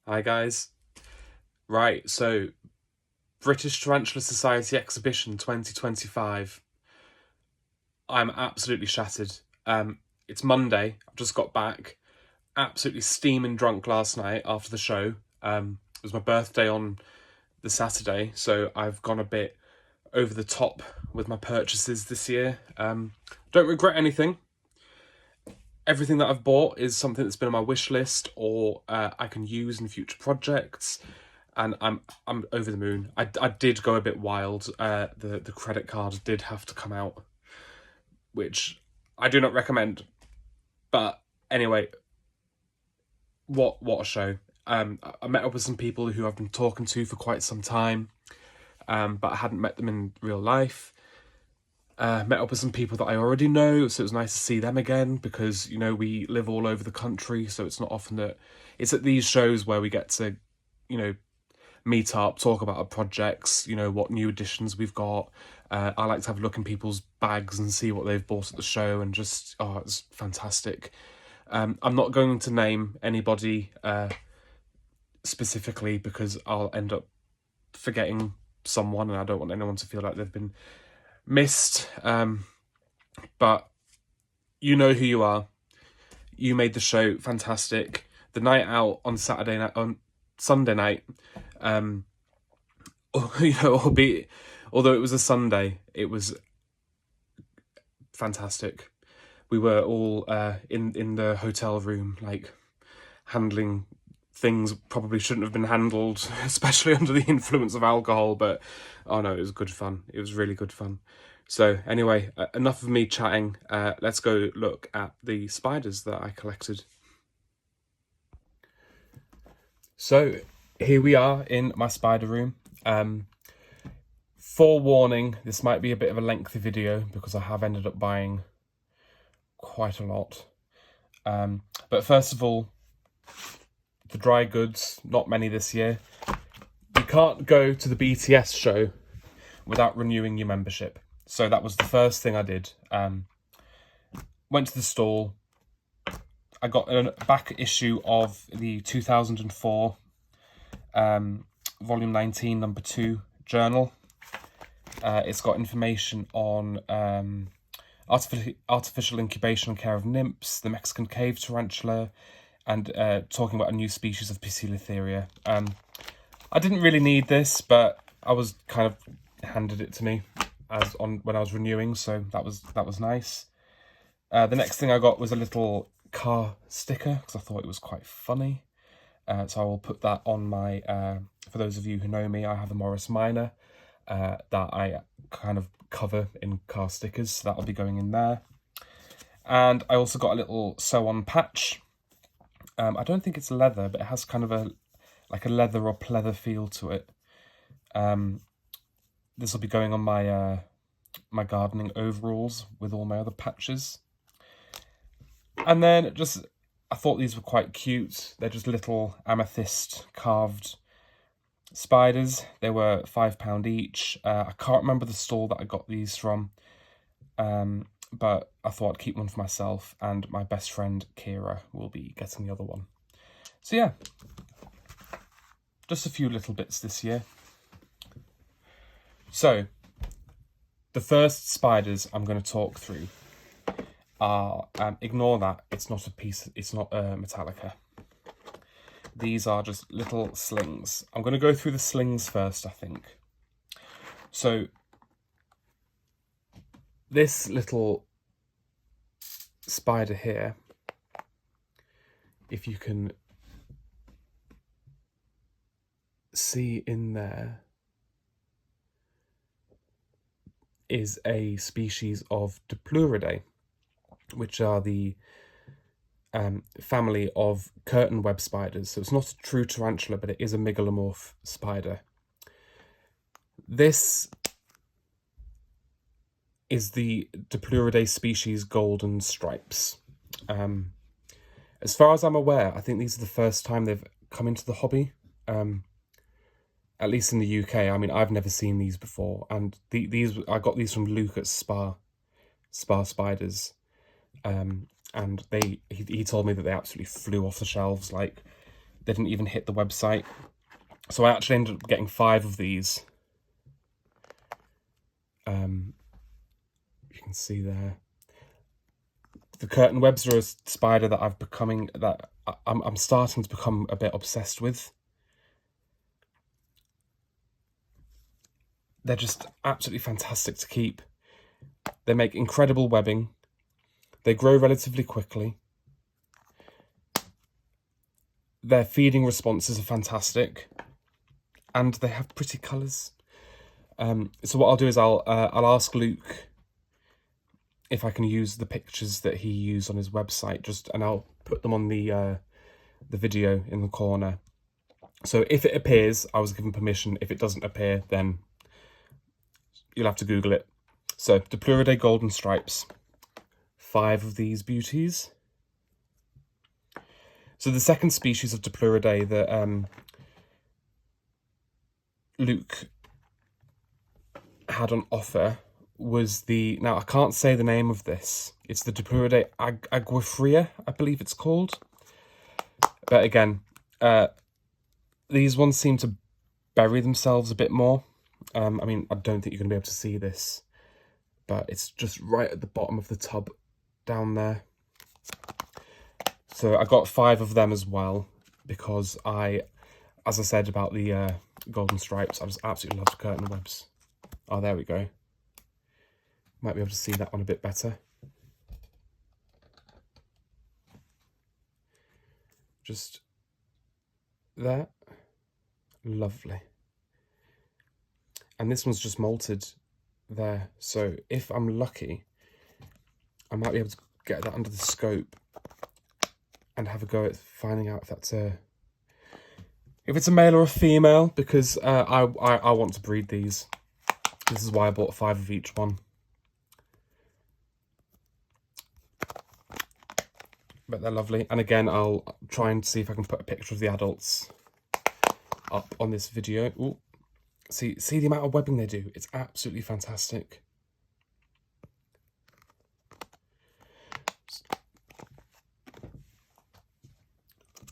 Hi guys. Right, so British Tarantula Society Exhibition 2025. I'm absolutely shattered. It's Monday. I've just got back. Absolutely steaming drunk last night after the show. It was my birthday on the Saturday, so I've gone a bit over the top with my purchases this year. Don't regret anything. Everything that I've bought is something that's been on my wish list or I can use in future projects. And I'm over the moon. I did go a bit wild. The credit card did have to come out, which I do not recommend. But anyway, what a show. I met up with some people who I've been talking to for quite some time, but I hadn't met them in real life. Met up with some people that I already know, so it was nice to see them again because we live all over the country, so it's not often that it's at these shows where we get to, you know, meet up, talk about our projects, what new additions we've got. I like to have a look in people's bags and see what they've bought at the show, and just, it's fantastic. I'm not going to name anybody specifically because I'll end up forgetting someone, and I don't want anyone to feel like they've been missed. But you know who you are. You made the show fantastic. The night out on Sunday night, although it was a Sunday, it was fantastic. We were all in the hotel room, like handling things probably shouldn't have been handled, especially under the influence of alcohol. But oh no, it was good fun. It was really good fun. So anyway, enough of me chatting. Let's go look at the spiders that I collected. So here we are in my spider room. Forewarning, this might be a bit of a lengthy video because I have ended up buying quite a lot. But first of all, the dry goods, not many this year. You can't go to the BTS show without renewing your membership. So that was the first thing I did. Went to the stall. I got a back issue of the 2004 volume 19 number 2 journal. It's got information on artificial incubation and care of nymphs, the Mexican cave tarantula, and talking about a new species of Poecilotheria. I didn't really need this, but I was kind of handed it to me when I was renewing, so that was nice. The next thing I got was a little car sticker because I thought it was quite funny. So I will put that on my, for those of you who know me, I have a Morris Minor that I kind of cover in car stickers, so that'll be going in there. And I also got a little sew-on patch. I don't think it's leather, but it has kind of a leather or pleather feel to it. This will be going on my my gardening overalls with all my other patches. And then I thought these were quite cute. They're just little amethyst carved spiders. They were £5 each. I can't remember the stall that I got these from, but I thought I'd keep one for myself, and my best friend Kira will be getting the other one. So yeah, just a few little bits this year. So the first spiders I'm going to talk through are, ignore that, it's not a Metallica. These are just little slings. I'm going to go through the slings first, I think. So this little spider here, if you can see in there, is a species of Dipluridae, which are the family of curtain web spiders. So it's not a true tarantula, but it is a megalomorph spider. This is the Dipluridae species golden stripes. As far as I'm aware, I think these are the first time they've come into the hobby. At least in the UK. I mean, I've never seen these before, and I got these from Luke at Spa Spiders, and he told me that they absolutely flew off the shelves. Like, They didn't even hit the website. So I actually ended up getting 5 of these. You can see there. The curtain webs are a spider that I'm starting to become a bit obsessed with. They're just absolutely fantastic to keep. They make incredible webbing. They grow relatively quickly. Their feeding responses are fantastic, and they have pretty colours. So what I'll do is I'll ask Luke if I can use the pictures that he used on his website, and I'll put them on the video in the corner. So if it appears, I was given permission. If it doesn't appear, then you'll have to Google it. So Dipluridae golden stripes, 5 of these beauties. So the second species of Dipluridae that Luke had on offer was now I can't say the name of this. It's the Dipluridae aguifrea, I believe it's called. But again, these ones seem to bury themselves a bit more. I mean, I don't think you're going to be able to see this, but it's just right at the bottom of the tub down there. So I got 5 of them as well, because as I said about the golden stripes, I just absolutely love curtain webs. Oh, there we go. Might be able to see that one a bit better. Just there. Lovely. And this one's just molted there. So if I'm lucky, I might be able to get that under the scope and have a go at finding out if it's a male or a female, because I want to breed these. This is why I bought 5 of each one. But they're lovely. And again, I'll try and see if I can put a picture of the adults up on this video. Ooh. See the amount of webbing they do. It's absolutely fantastic.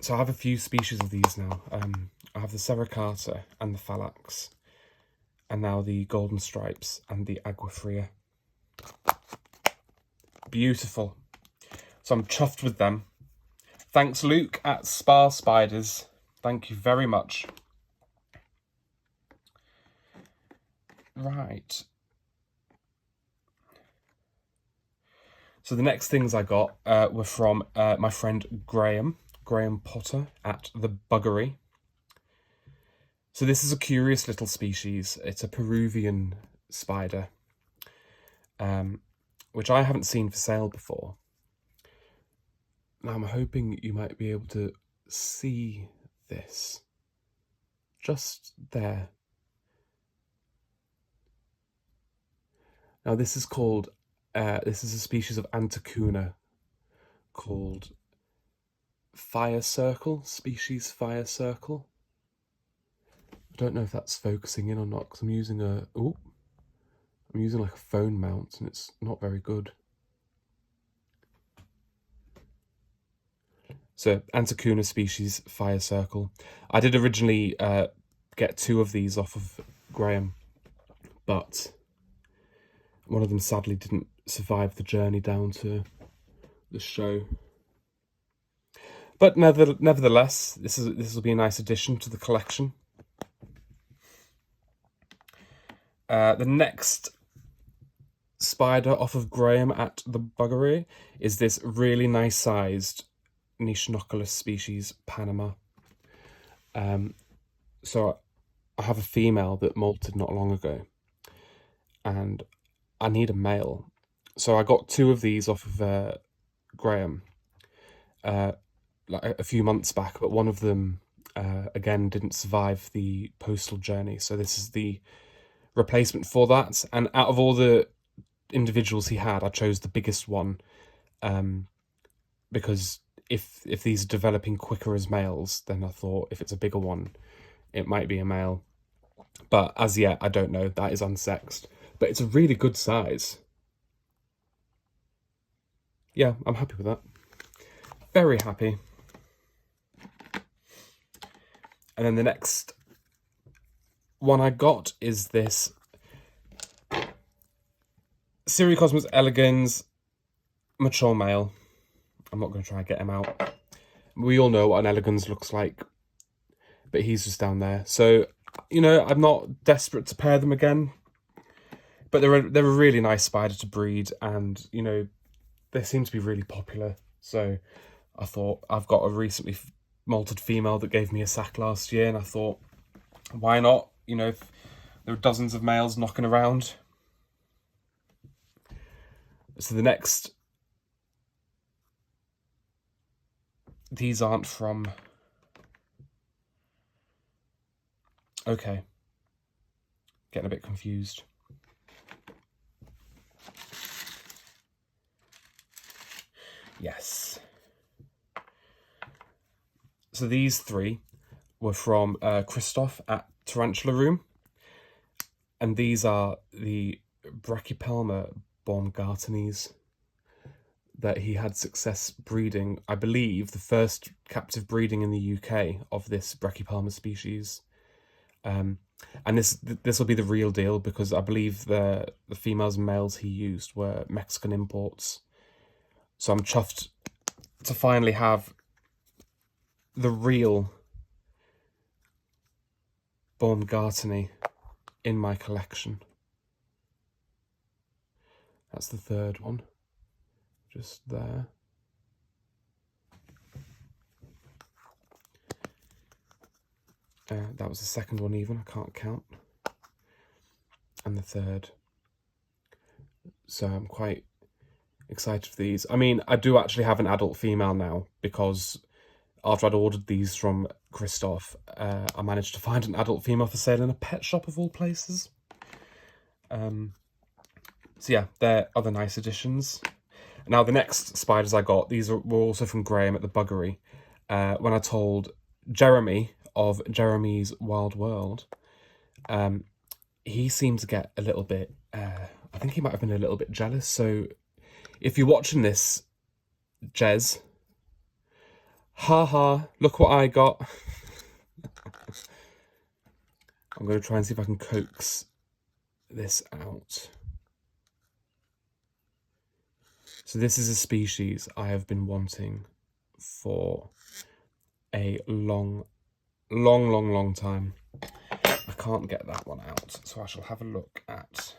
So I have a few species of these now. I have the serracata and the phallax, and now the golden stripes and the aguifrea. Beautiful. So I'm chuffed with them. Thanks, Luke at Spa Spiders. Thank you very much. Right. So the next things I got were from my friend Graham Potter at The Buggery. So this is a curious little species. It's a Peruvian spider, which I haven't seen for sale before. Now I'm hoping you might be able to see this just there. Now this is called, this is a species of Antecuna called fire circle, species fire circle. I don't know if that's focusing in or not, because I'm using like a phone mount and it's not very good. So Antecuna species fire circle. I did originally get 2 of these off of Graham, but one of them sadly didn't survive the journey down to the show. But nevertheless, this will be a nice addition to the collection. The next spider off of Graham at The Buggery is this really nice sized Nichinoculus species, Panama. So I have a female that molted not long ago, and I need a male. So I got 2 of these off of Graham like a few months back, but one of them again didn't survive the postal journey. So this is the replacement for that. And out of all the individuals he had, I chose the biggest one because if these are developing quicker as males, then I thought if it's a bigger one, it might be a male. But as yet, I don't know. That is unsexed. But it's a really good size. Yeah, I'm happy with that. Very happy. And then the next one I got is this Cosmos elegans mature male. I'm not going to try and get him out. We all know what an elegans looks like, but he's just down there. So, you know, I'm not desperate to pair them again, but they're a really nice spider to breed, and, you know, they seem to be really popular. So I thought, I've got a recently molted female that gave me a sack last year, and I thought, why not? You know, if there are dozens of males knocking around. So the next, these aren't from, okay, getting a bit confused. Yes. So these three were from Christoph at Tarantula Room, and these are the Brachypelma baumgartenis that he had success breeding. I believe the first captive breeding in the UK of this Brachypelma species. And this will be the real deal, because I believe the females and males he used were Mexican imports. So I'm chuffed to finally have the real Baumgarteni in my collection. That's the third one, just there. That was the second one even, I can't count. And the third. So I'm quite excited for these. I mean, I do actually have an adult female now, because after I'd ordered these from Christoph, I managed to find an adult female for sale in a pet shop of all places. So yeah, they're other nice additions. Now the next spiders I got, were also from Graham at the Buggery. When I told Jeremy of Jeremy's Wild World, he seemed to get a little bit, I think he might have been a little bit jealous. So if you're watching this, Jez, haha, look what I got. I'm going to try and see if I can coax this out. So this is a species I have been wanting for a long time. I can't get that one out, so I shall have a look at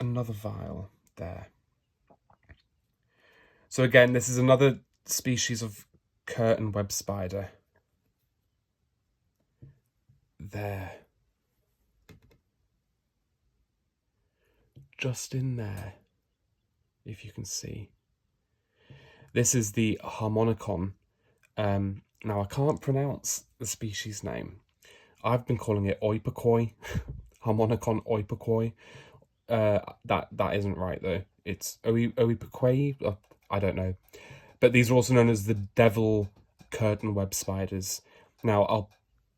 another vial there. So again, this is another species of curtain web spider. There. Just in there, if you can see. This is the Harmonicon. Now I can't pronounce the species name. I've been calling it Oipakoi, Harmonicon Oipakoi. That isn't right though. It's Oipakoi. I don't know. But these are also known as the devil curtain web spiders. Now I'll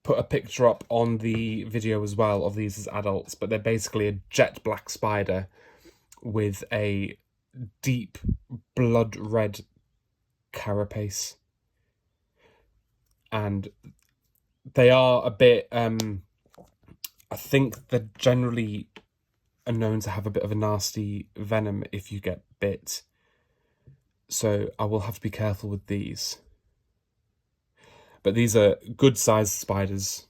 put a picture up on the video as well of these as adults, but they're basically a jet black spider with a deep blood red carapace. And they are a bit, I think they're generally are known to have a bit of a nasty venom if you get bit. So I will have to be careful with these. But these are good sized spiders,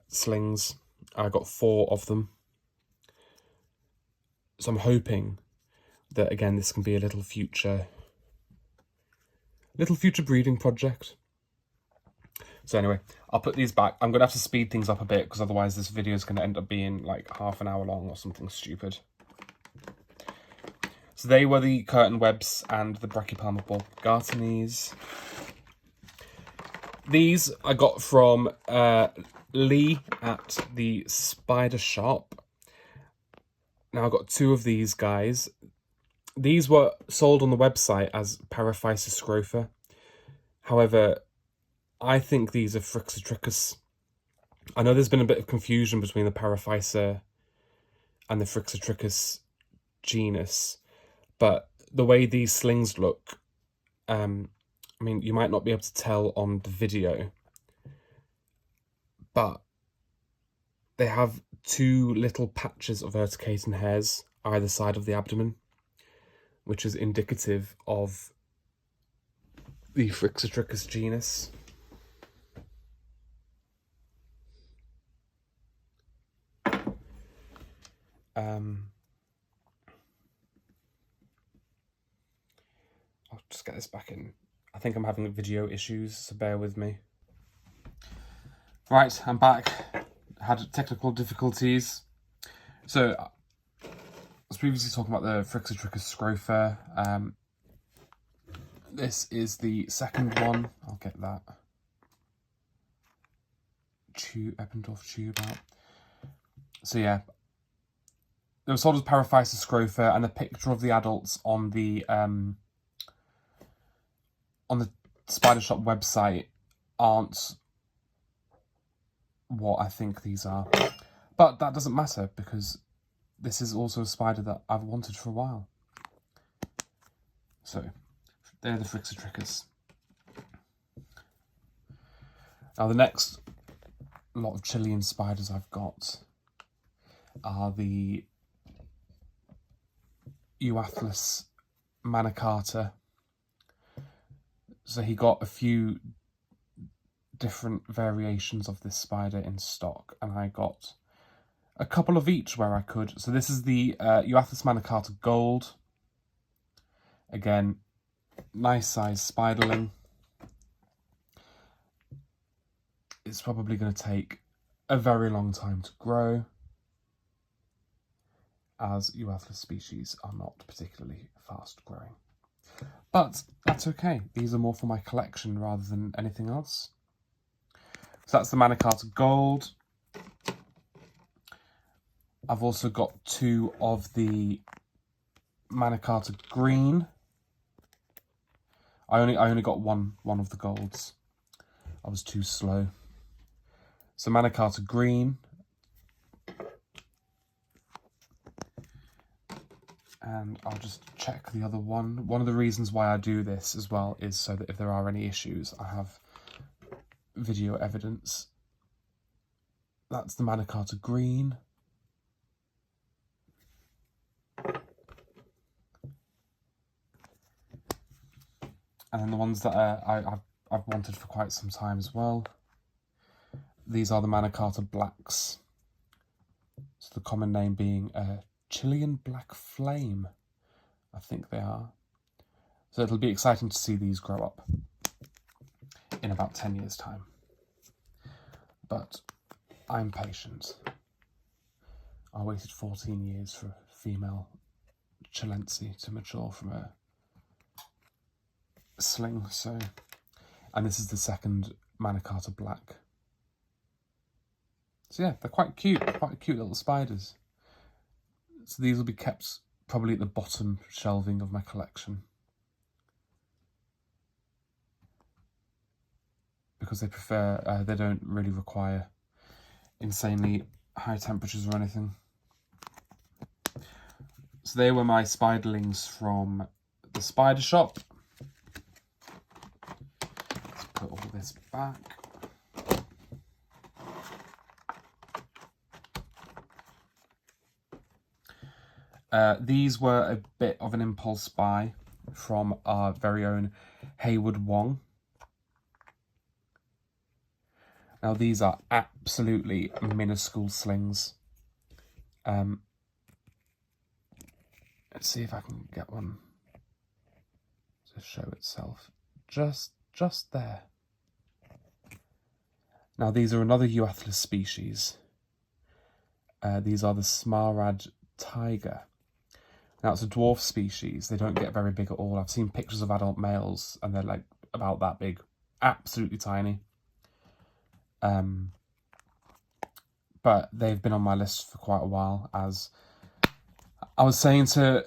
slings. I got 4 of them. So I'm hoping that, again, this can be a little future breeding project. So anyway, I'll put these back. I'm going to have to speed things up a bit, because otherwise this video is going to end up being like half an hour long or something stupid. So they were the curtain webs and the Brachypelma baumgartenis. These I got from Lee at the Spider Shop. Now I've got 2 of these guys. These were sold on the website as Paraphysis scrofa. However, I think these are Phrixotrichus. I know there's been a bit of confusion between the Paraphysa and the Phrixotrichus genus, but the way these slings look, I mean, you might not be able to tell on the video, but they have two little patches of urticating hairs either side of the abdomen, which is indicative of the Phrixotrichus genus. I'll just get this back in. I think I'm having video issues, so bear with me. Right, I'm back. Had technical difficulties. So, I was previously talking about the Phrixotrichus scrofa. This is the second one. I'll get that Eppendorf tube out. So yeah, they were sold as Paraphysis scrofa, and the picture of the adults on the Spider Shop website aren't what I think these are. But that doesn't matter, because this is also a spider that I've wanted for a while. So, they're the Phrixotrichus. Now the next lot of Chilean spiders I've got are the Euathlus manicata. So he got a few different variations of this spider in stock, and I got a couple of each where I could. So this is the Euathlus manicata gold. Again, nice size spiderling. It's probably going to take a very long time to grow, as Euathlus species are not particularly fast growing. But that's okay. These are more for my collection rather than anything else. So that's the manicata gold. I've also got two of the manicata green. I only got one of the golds. I was too slow. So manicata green. And I'll just check the other one. One of the reasons why I do this as well is so that if there are any issues, I have video evidence. That's the manicata green. And then the ones that I've wanted for quite some time as well. These are the manicata blacks. So the common name being Chilean black flame, I think they are. So it'll be exciting to see these grow up in about 10 years' time. But I'm patient. I waited 14 years for a female Chilense to mature from a sling, so... And this is the second manicata black. So yeah, they're quite cute little spiders. So these will be kept probably at the bottom shelving of my collection, because they don't really require insanely high temperatures or anything. So they were my spiderlings from the Spider Shop. Let's put all this back. These were a bit of an impulse buy from our very own Haywood Wong. Now these are absolutely minuscule slings. Let's see if I can get one to show itself. Just there. Now these are another Euathlus species. These are the Smarad tiger. Now it's a dwarf species. They don't get very big at all. I've seen pictures of adult males and they're like about that big. Absolutely tiny. But they've been on my list for quite a while, as I was saying to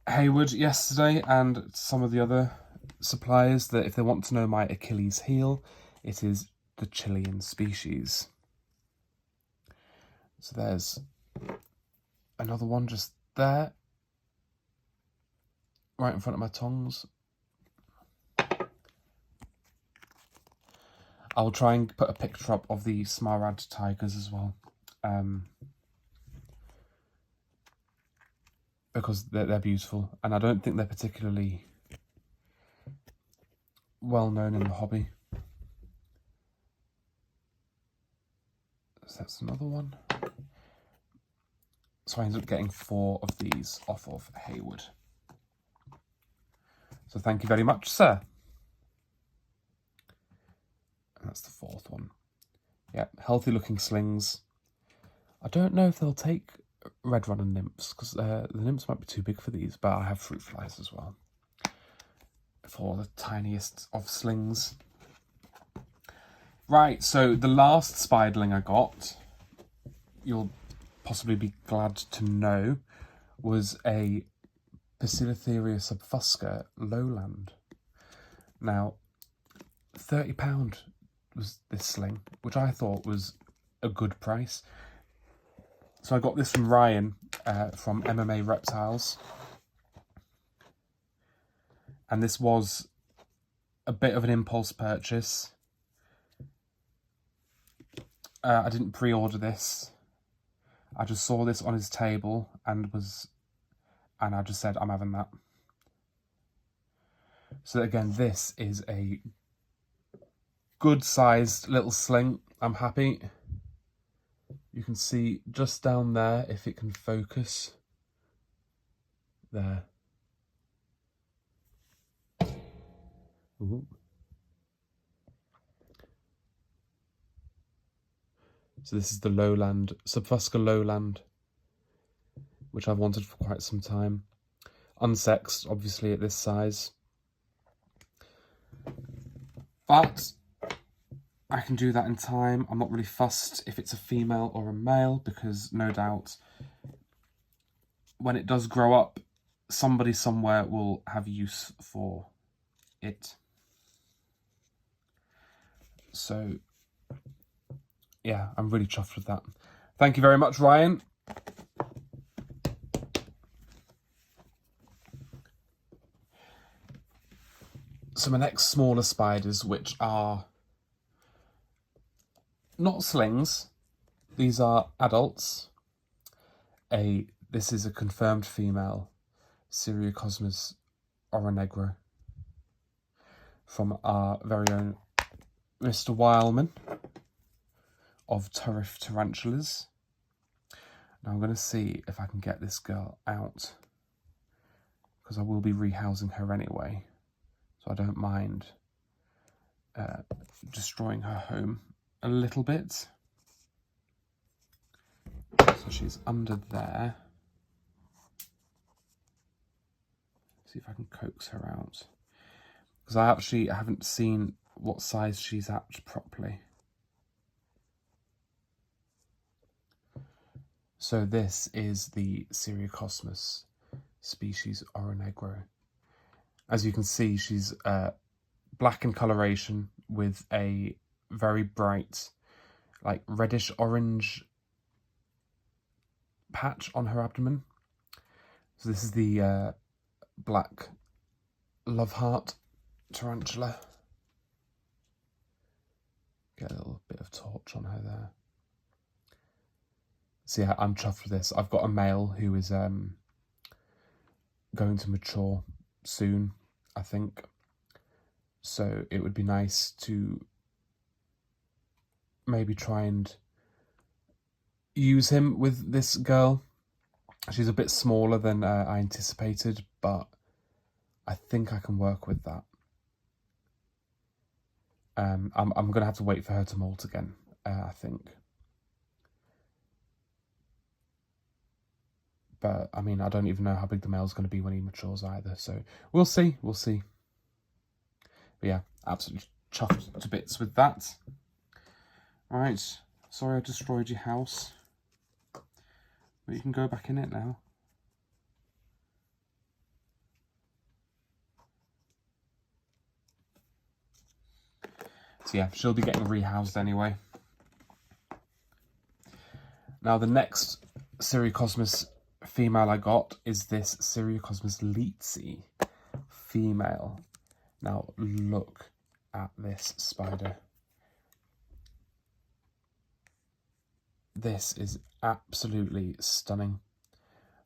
Haywood yesterday and some of the other suppliers that if they want to know my Achilles heel, it is the Chilean species. So there's another one just there, right in front of my tongs. I'll try and put a picture up of the Smaragd tigers as well. Because they're beautiful, and I don't think they're particularly well known in the hobby. So that's another one. So I ended up getting 4 of these off of Haywood. So thank you very much, sir. And that's the 4th one. Yeah, healthy looking slings. I don't know if they'll take red runner nymphs, because the nymphs might be too big for these, but I have fruit flies as well. For the tiniest of slings. Right, so the last spiderling I got, you'll possibly be glad to know, was a Basilotheria subfusca lowland. Now, £30 was this sling, which I thought was a good price. So I got this from Ryan from MMA Reptiles. And this was a bit of an impulse purchase. I didn't pre-order this. I just saw this on his table and I just said, I'm having that. So again, this is a good sized little sling. I'm happy. You can see just down there, if it can focus. There. Ooh. So this is the lowland, Subfusca lowland, which I've wanted for quite some time. Unsexed, obviously, at this size. But I can do that in time. I'm not really fussed if it's a female or a male, because no doubt when it does grow up, somebody somewhere will have use for it. So yeah, I'm really chuffed with that. Thank you very much, Ryan. So my next smaller spiders, which are not slings, these are adults. This is a confirmed female, Seriocosmus oronegro, from our very own Mr. Wileman of Turf Tarantulas. Now I'm going to see if I can get this girl out, because I will be rehousing her anyway, so I don't mind destroying her home a little bit. So she's under there. See if I can coax her out, because I haven't seen what size she's at properly. So this is the Seriocosmus species oronegro. As you can see, she's black in coloration with a very bright, like reddish orange patch on her abdomen. So this is the black love heart tarantula. Get a little bit of torch on her there. So yeah, I'm chuffed with this. I've got a male who is going to mature soon, I think. So it would be nice to maybe try and use him with this girl. She's a bit smaller than I anticipated, but I think I can work with that. I'm going to have to wait for her to molt again, I think. But, I mean, I don't even know how big the male's going to be when he matures either. So, we'll see. We'll see. But yeah, absolutely chuffed to bits with that. Right. Sorry I destroyed your house. But you can go back in it now. So yeah, she'll be getting rehoused anyway. Now, the next Seriocosmus female I got is this Seriocosmus leetzi female. Now look at this spider. This is absolutely stunning.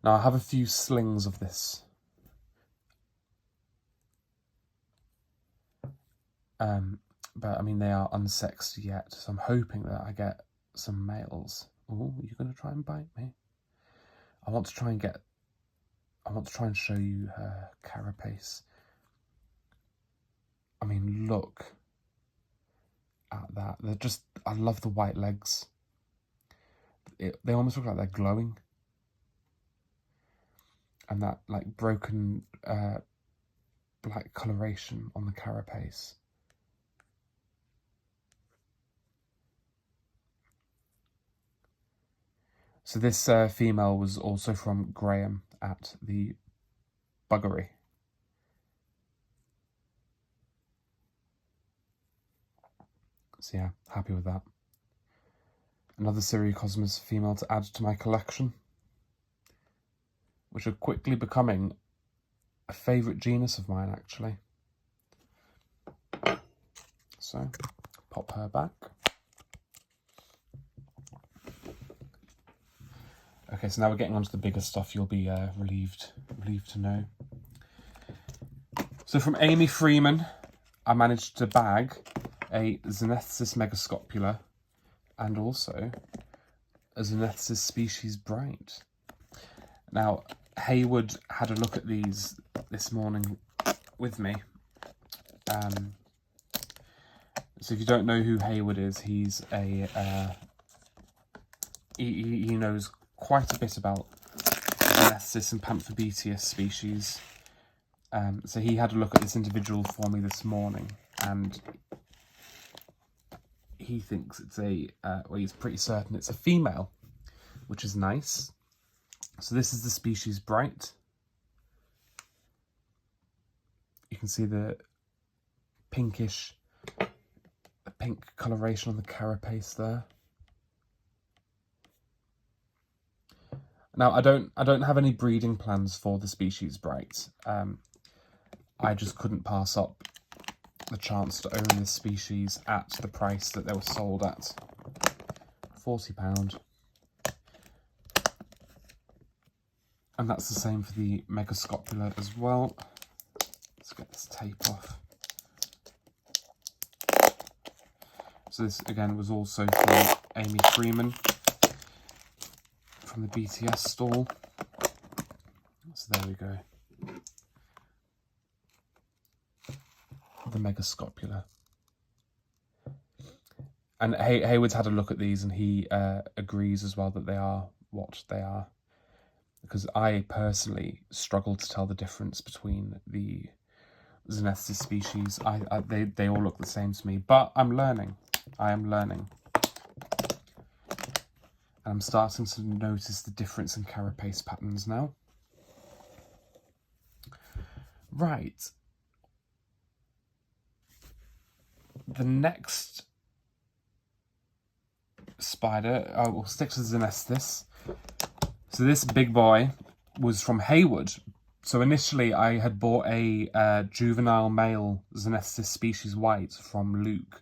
Now I have a few slings of this. But I mean, they are unsexed yet, so I'm hoping that I get some males. Oh, you're going to try and bite me? I want to try and show you her carapace. I mean, look at that. I love the white legs. They almost look like they're glowing. And that like broken black coloration on the carapace. So this female was also from Graham at the Buggery. So yeah, happy with that. Another Cosmos female to add to my collection, which are quickly becoming a favourite genus of mine, actually. So, pop her back. Okay, so now we're getting onto the bigger stuff. You'll be relieved to know. So from Amy Freeman, I managed to bag a Xenethsis megascopula and also a Xenethsis species bright. Now, Hayward had a look at these this morning with me. So if you don't know who Hayward is, he's he knows quite a bit about Xenethsis and Panthobeteus species. So he had a look at this individual for me this morning, and he thinks it's well, he's pretty certain it's a female, which is nice. So this is the species bright. You can see the pink coloration on the carapace there. Now I don't have any breeding plans for the species bright. I just couldn't pass up the chance to own this species at the price that they were sold at. £40. And that's the same for the megascopula as well. Let's get this tape off. So this again was also from Amy Freeman from the BTS stall. So there we go. The megascopula. And Hayward's had a look at these and he agrees as well that they are what they are. Because I personally struggle to tell the difference between the Xenethsis species. They all look the same to me, but I'm learning. I am learning. And I'm starting to notice the difference in carapace patterns now. Right. The next spider, we'll stick to Xenethsis. So this big boy was from Hayward. So initially I had bought a juvenile male Xenethsis species white from Luke.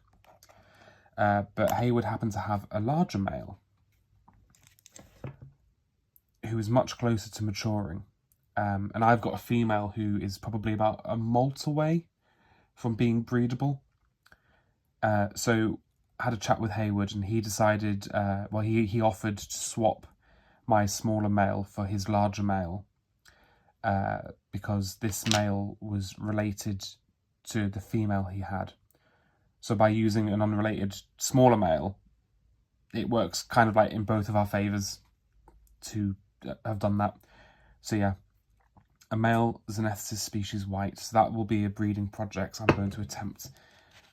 But Hayward happened to have a larger male who is much closer to maturing. And I've got a female who is probably about a molt away from being breedable. So I had a chat with Hayward and he decided, he offered to swap my smaller male for his larger male because this male was related to the female he had. So by using an unrelated smaller male, it works kind of like in both of our favours to have done that. So yeah, a male Xenethsis species white. So that will be a breeding project I'm going to attempt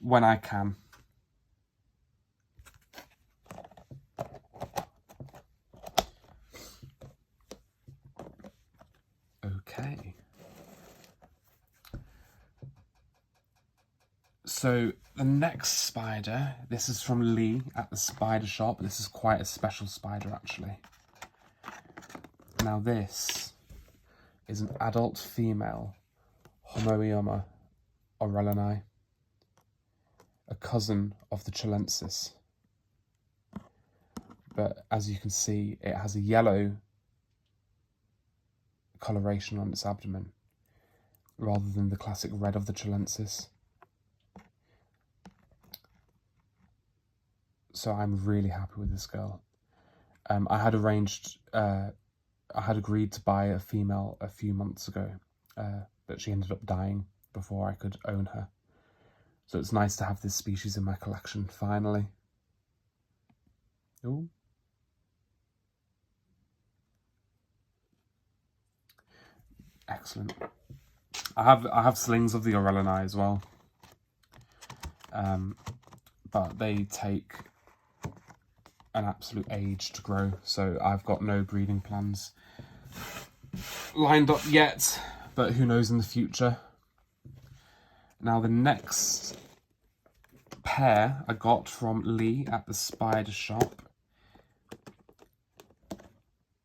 when I can. Okay. So the next spider, this is from Lee at the spider shop. This is quite a special spider actually. Now this is an adult female Homoioma orellani, a cousin of the Chilensis. but as you can see, it has a yellow coloration on its abdomen rather than the classic red of the chilensis. So I'm really happy with this girl. I had agreed to buy a female a few months ago, but she ended up dying before I could own her. So it's nice to have this species in my collection, finally. Ooh. Excellent. I have slings of the Orellini as well, but they take an absolute age to grow, so I've got no breeding plans lined up yet, but who knows in the future. Now the next pair I got from Lee at the Spider Shop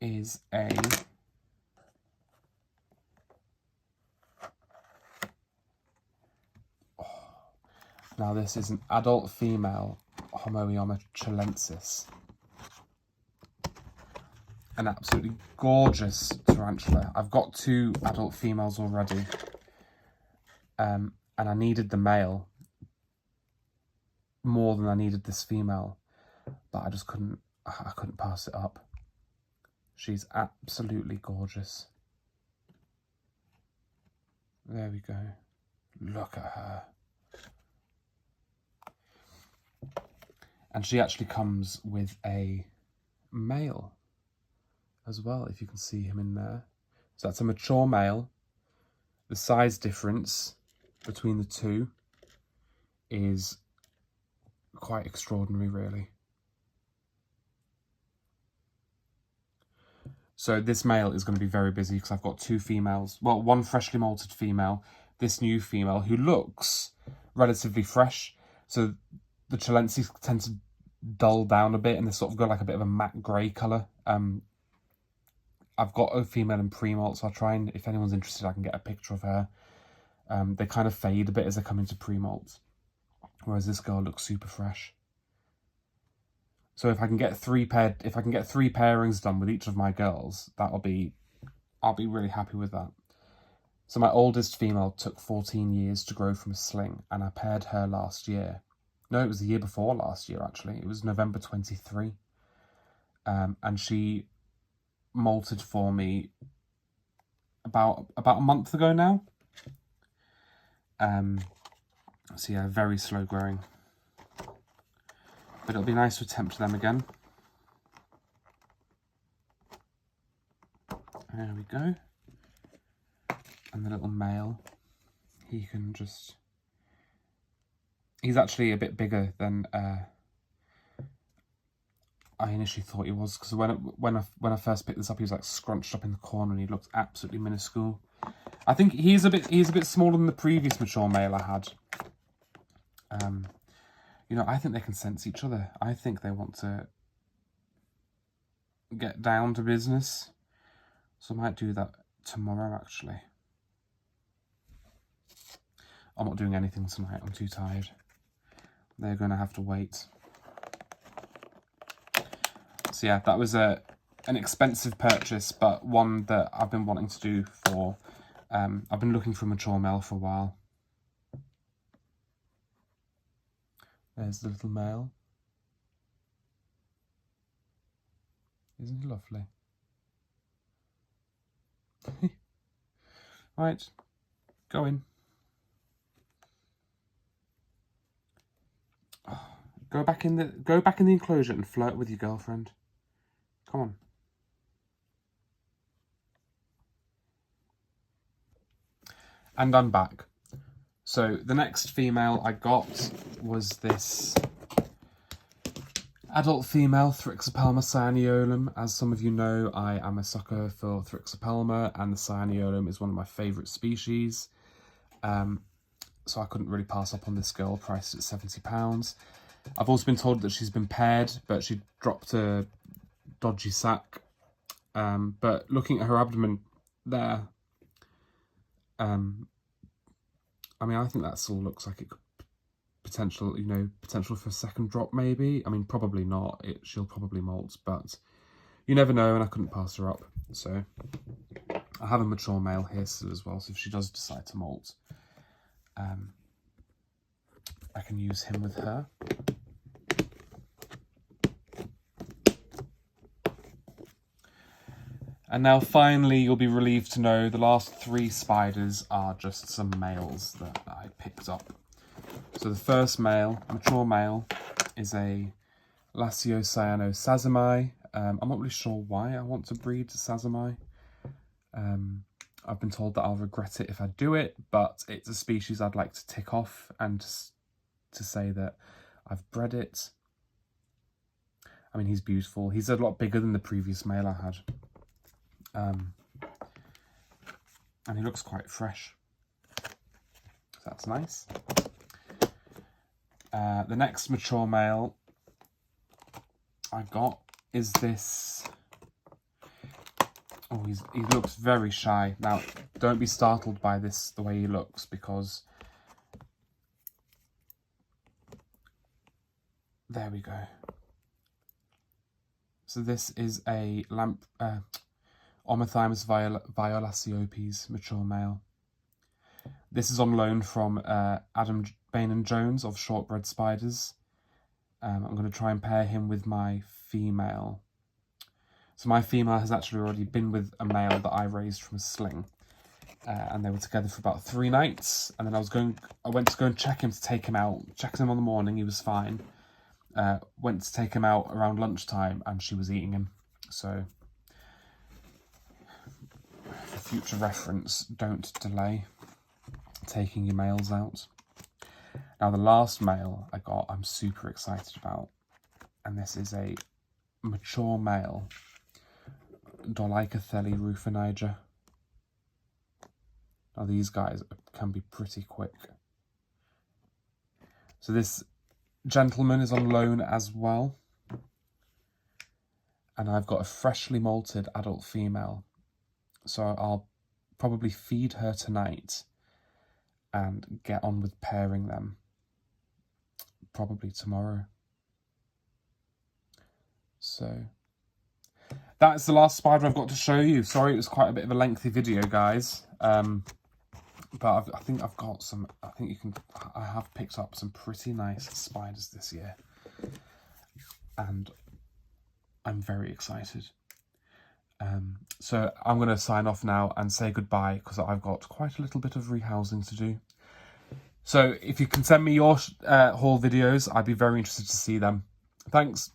is a now this is an adult female Homoioma chilensis. An absolutely gorgeous tarantula. I've got 2 adult females already, and I needed the male more than I needed this female, but I just couldn't pass it up. She's absolutely gorgeous. There we go. Look at her. And she actually comes with a male as well, if you can see him in there. So that's a mature male. The size difference between the two is quite extraordinary, really. So this male is going to be very busy because I've got 2 females. Well, 1 freshly molted female, this new female who looks relatively fresh. So the chilenses tend to dull down a bit and they sort of go like a bit of a matte grey colour. I've got a female in pre-molt, so I'll try and, if anyone's interested, I can get a picture of her. They kind of fade a bit as they come into pre-molt, whereas this girl looks super fresh. So if I can get 3 pairings done with each of my girls, I'll be really happy with that. So my oldest female took 14 years to grow from a sling, and I paired her last year. No, it was the year before last year, actually. It was November 23. And she molted for me about a month ago now. So yeah, very slow growing. But it'll be nice to attempt them again. There we go. And the little male, he's actually a bit bigger than I initially thought he was, because when I first picked this up, he was like scrunched up in the corner and he looked absolutely minuscule. I think he's a bit smaller than the previous mature male I had. You know, I think they can sense each other. I think they want to get down to business. So I might do that tomorrow, actually. I'm not doing anything tonight. I'm too tired. They're going to have to wait. So yeah, that was an expensive purchase, but one that I've been wanting to do for... I've been looking for a mature male for a while. There's the little male. Isn't he lovely? Right, go in. Oh, go back in the enclosure and flirt with your girlfriend. Come on. And I'm back. So the next female I got was this adult female Thrixopelma cyaneolum. As some of you know, I am a sucker for Thrixopelma, and the cyaneolum is one of my favourite species. So I couldn't really pass up on this girl, priced at £70. I've also been told that she's been paired, but she dropped a dodgy sack. But looking at her abdomen there, I mean, I think that all looks like it could potential, you know, potential for a second drop maybe. I mean, probably not. She'll probably molt, but you never know, and I couldn't pass her up. So I have a mature male here still as well, so if she does decide to molt, I can use him with her. And now finally you'll be relieved to know the last 3 spiders are just some males that I picked up. So the first male, mature male, is a Lasiocyano sazami. I'm not really sure why I want to breed sazami. I've been told that I'll regret it if I do it, but it's a species I'd like to tick off and to say that I've bred it. I mean, he's beautiful. He's a lot bigger than the previous male I had. And he looks quite fresh. So that's nice. The next mature male I got is this. Oh, he looks very shy. Now, don't be startled by this, the way he looks, because there we go. So this is a Omothymus violaciope mature male. This is on loan from Adam Bain and Jones of Shortbread Spiders. I'm going to try and pair him with my female. So my female has actually already been with a male that I raised from a sling. And they were together for about 3 nights. And then I went to go and check him to take him out. Checked him on the morning, he was fine. Went to take him out around lunchtime and she was eating him. So for future reference, don't delay taking your males out. Now the last male I got, I'm super excited about, and this is a mature male Dolichothele rufiniger. Now these guys can be pretty quick. So this gentleman is on loan as well, and I've got a freshly molted adult female, so I'll probably feed her tonight and get on with pairing them probably tomorrow. So that's the last spider I've got to show you. Sorry, it was quite a bit of a lengthy video, guys. But I think I've got some. I have picked up some pretty nice spiders this year, and I'm very excited. So I'm going to sign off now and say goodbye because I've got quite a little bit of rehousing to do. So if you can send me your haul videos, I'd be very interested to see them. Thanks.